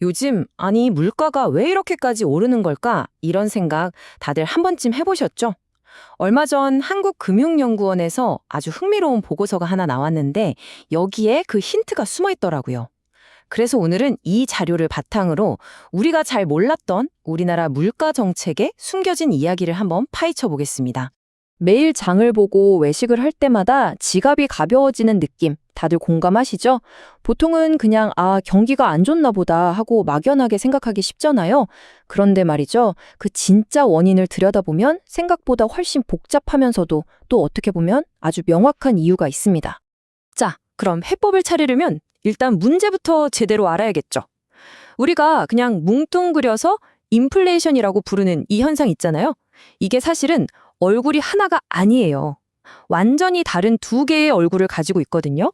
요즘, 아니, 물가가 왜 이렇게까지 오르는 걸까? 이런 생각 다들 한 번쯤 해보셨죠? 얼마 전 한국금융연구원에서 아주 흥미로운 보고서가 하나 나왔는데 여기에 그 힌트가 숨어 있더라고요. 그래서 오늘은 이 자료를 바탕으로 우리가 잘 몰랐던 우리나라 물가 정책의 숨겨진 이야기를 한번 파헤쳐 보겠습니다. 매일 장을 보고 외식을 할 때마다 지갑이 가벼워지는 느낌, 다들 공감하시죠? 보통은 그냥 경기가 안 좋나 보다 하고 막연하게 생각하기 쉽잖아요. 그런데 말이죠. 그 진짜 원인을 들여다보면 생각보다 훨씬 복잡하면서도 또 어떻게 보면 아주 명확한 이유가 있습니다. 자, 그럼 해법을 차리려면 일단 문제부터 제대로 알아야겠죠. 우리가 그냥 뭉뚱그려서 인플레이션이라고 부르는 이 현상 있잖아요. 이게 사실은 얼굴이 하나가 아니에요. 완전히 다른 두 개의 얼굴을 가지고 있거든요.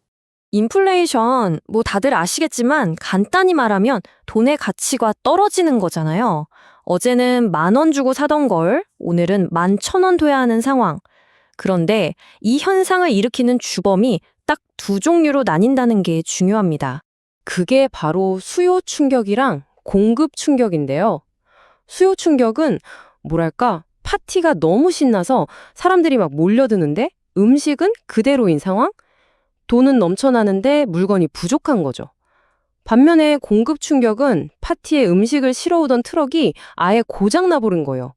인플레이션, 다들 아시겠지만 간단히 말하면 돈의 가치가 떨어지는 거잖아요. 어제는 10,000원 주고 사던 걸 오늘은 11,000원 둬야 하는 상황. 그런데 이 현상을 일으키는 주범이 딱 두 종류로 나뉜다는 게 중요합니다. 그게 바로 수요 충격이랑 공급 충격인데요. 수요 충격은 파티가 너무 신나서 사람들이 막 몰려드는데 음식은 그대로인 상황? 돈은 넘쳐나는데 물건이 부족한 거죠. 반면에 공급 충격은 파티에 음식을 실어오던 트럭이 아예 고장나버린 거예요.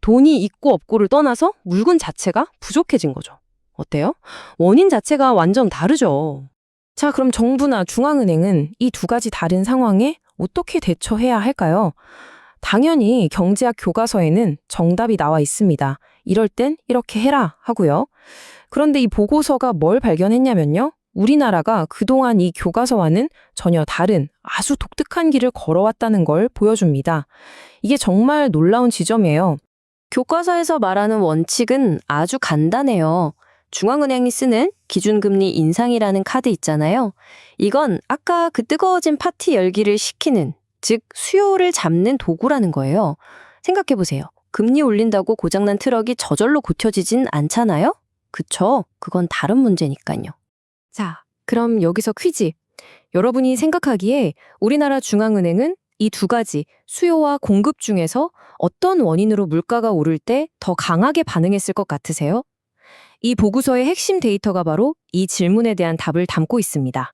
돈이 있고 없고를 떠나서 물건 자체가 부족해진 거죠. 어때요? 원인 자체가 완전 다르죠. 자, 그럼 정부나 중앙은행은 이 두 가지 다른 상황에 어떻게 대처해야 할까요? 당연히 경제학 교과서에는 정답이 나와 있습니다. 이럴 땐 이렇게 해라 하고요. 그런데 이 보고서가 뭘 발견했냐면요. 우리나라가 그동안 이 교과서와는 전혀 다른 아주 독특한 길을 걸어왔다는 걸 보여줍니다. 이게 정말 놀라운 지점이에요. 교과서에서 말하는 원칙은 아주 간단해요. 중앙은행이 쓰는 기준금리 인상이라는 카드 있잖아요. 이건 아까 그 뜨거워진 파티 열기를 식히는, 즉 수요를 잡는 도구라는 거예요. 생각해보세요. 금리 올린다고 고장난 트럭이 저절로 고쳐지진 않잖아요? 그쵸? 그건 다른 문제니까요. 자, 그럼 여기서 퀴즈. 여러분이 생각하기에 우리나라 중앙은행은 이 두 가지 수요와 공급 중에서 어떤 원인으로 물가가 오를 때 더 강하게 반응했을 것 같으세요? 이 보고서의 핵심 데이터가 바로 이 질문에 대한 답을 담고 있습니다.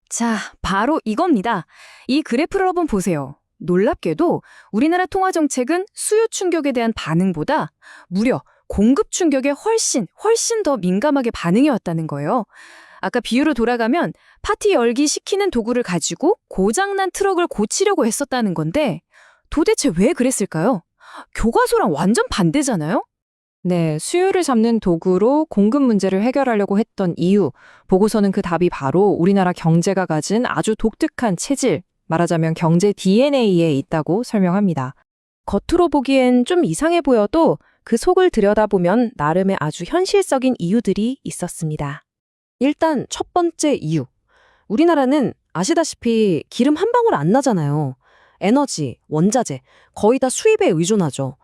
자, 바로 이겁니다. 이 그래프를 한번 보세요. 놀랍게도 우리나라 통화정책은 수요 충격에 대한 반응보다 무려 공급 충격에 훨씬 더 민감하게 반응해왔다는 거예요. 아까 비유로 돌아가면 파티 열기 식히는 도구를 가지고 고장난 트럭을 고치려고 했었다는 건데 도대체 왜 그랬을까요? 교과서랑 완전 반대잖아요? 네, 수요를 잡는 도구로 공급 문제를 해결하려고 했던 이유, 보고서는 그 답이 바로 우리나라 경제가 가진 아주 독특한 체질, 말하자면 경제 DNA에 있다고 설명합니다. 겉으로 보기엔 좀 이상해 보여도 그 속을 들여다보면 나름의 아주 현실적인 이유들이 있었습니다. 일단 첫 번째 이유. 우리나라는 아시다시피 기름 한 방울 안 나잖아요. 에너지, 원자재, 거의 다 수입에 의존하죠.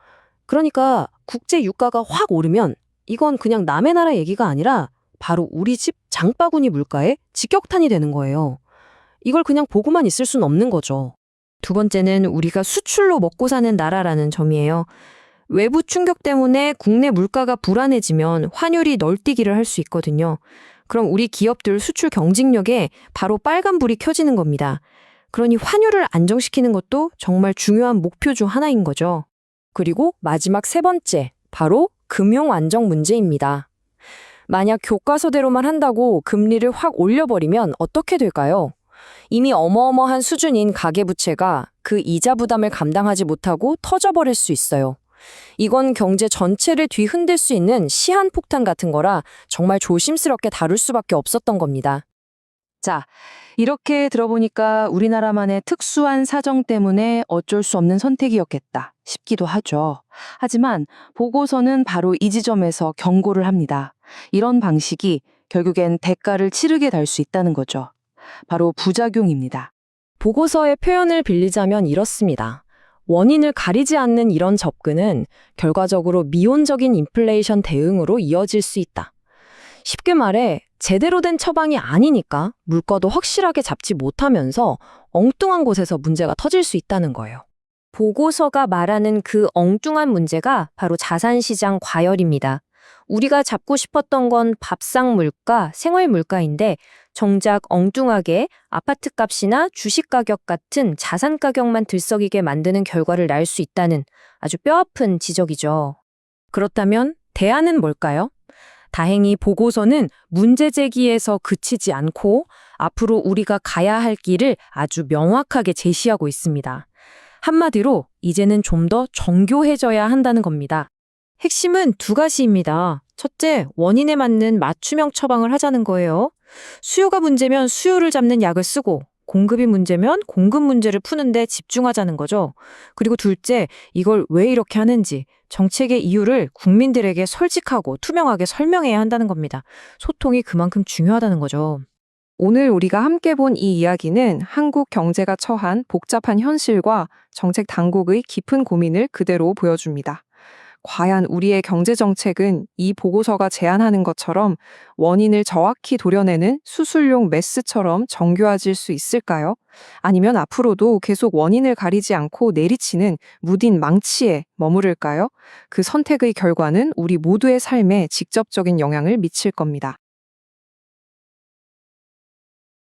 그러니까 국제 유가가 확 오르면 이건 그냥 남의 나라 얘기가 아니라 바로 우리 집 장바구니 물가에 직격탄이 되는 거예요. 이걸 그냥 보고만 있을 순 없는 거죠. 두 번째는 우리가 수출로 먹고 사는 나라라는 점이에요. 외부 충격 때문에 국내 물가가 불안해지면 환율이 널뛰기를 할 수 있거든요. 그럼 우리 기업들 수출 경쟁력에 바로 빨간불이 켜지는 겁니다. 그러니 환율을 안정시키는 것도 정말 중요한 목표 중 하나인 거죠. 그리고 마지막 세 번째, 바로 금융 안정 문제입니다. 만약 교과서대로만 한다고 금리를 확 올려버리면 어떻게 될까요? 이미 어마어마한 수준인 가계부채가 그 이자 부담을 감당하지 못하고 터져버릴 수 있어요. 이건 경제 전체를 뒤흔들 수 있는 시한폭탄 같은 거라 정말 조심스럽게 다룰 수밖에 없었던 겁니다. 자, 이렇게 들어보니까 우리나라만의 특수한 사정 때문에 어쩔 수 없는 선택이었겠다 싶기도 하죠. 하지만 보고서는 바로 이 지점에서 경고를 합니다. 이런 방식이 결국엔 대가를 치르게 될 수 있다는 거죠. 바로 부작용입니다. 보고서의 표현을 빌리자면 이렇습니다. 원인을 가리지 않는 이런 접근은 결과적으로 미온적인 인플레이션 대응으로 이어질 수 있다. 쉽게 말해 제대로 된 처방이 아니니까 물가도 확실하게 잡지 못하면서 엉뚱한 곳에서 문제가 터질 수 있다는 거예요. 보고서가 말하는 그 엉뚱한 문제가 바로 자산시장 과열입니다. 우리가 잡고 싶었던 건 밥상 물가, 생활 물가인데 정작 엉뚱하게 아파트 값이나 주식 가격 같은 자산 가격만 들썩이게 만드는 결과를 낳을 수 있다는 아주 뼈아픈 지적이죠. 그렇다면 대안은 뭘까요? 다행히 보고서는 문제 제기에서 그치지 않고 앞으로 우리가 가야 할 길을 아주 명확하게 제시하고 있습니다. 한마디로 이제는 좀 더 정교해져야 한다는 겁니다. 핵심은 두 가지입니다. 첫째, 원인에 맞는 맞춤형 처방을 하자는 거예요. 수요가 문제면 수요를 잡는 약을 쓰고 공급이 문제면 공급 문제를 푸는데 집중하자는 거죠. 그리고 둘째, 이걸 왜 이렇게 하는지 정책의 이유를 국민들에게 솔직하고 투명하게 설명해야 한다는 겁니다. 소통이 그만큼 중요하다는 거죠. 오늘 우리가 함께 본 이 이야기는 한국 경제가 처한 복잡한 현실과 정책 당국의 깊은 고민을 그대로 보여줍니다. 과연 우리의 경제정책은 이 보고서가 제안하는 것처럼 원인을 정확히 도려내는 수술용 메스처럼 정교해질 수 있을까요? 아니면 앞으로도 계속 원인을 가리지 않고 내리치는 무딘 망치에 머무를까요? 그 선택의 결과는 우리 모두의 삶에 직접적인 영향을 미칠 겁니다.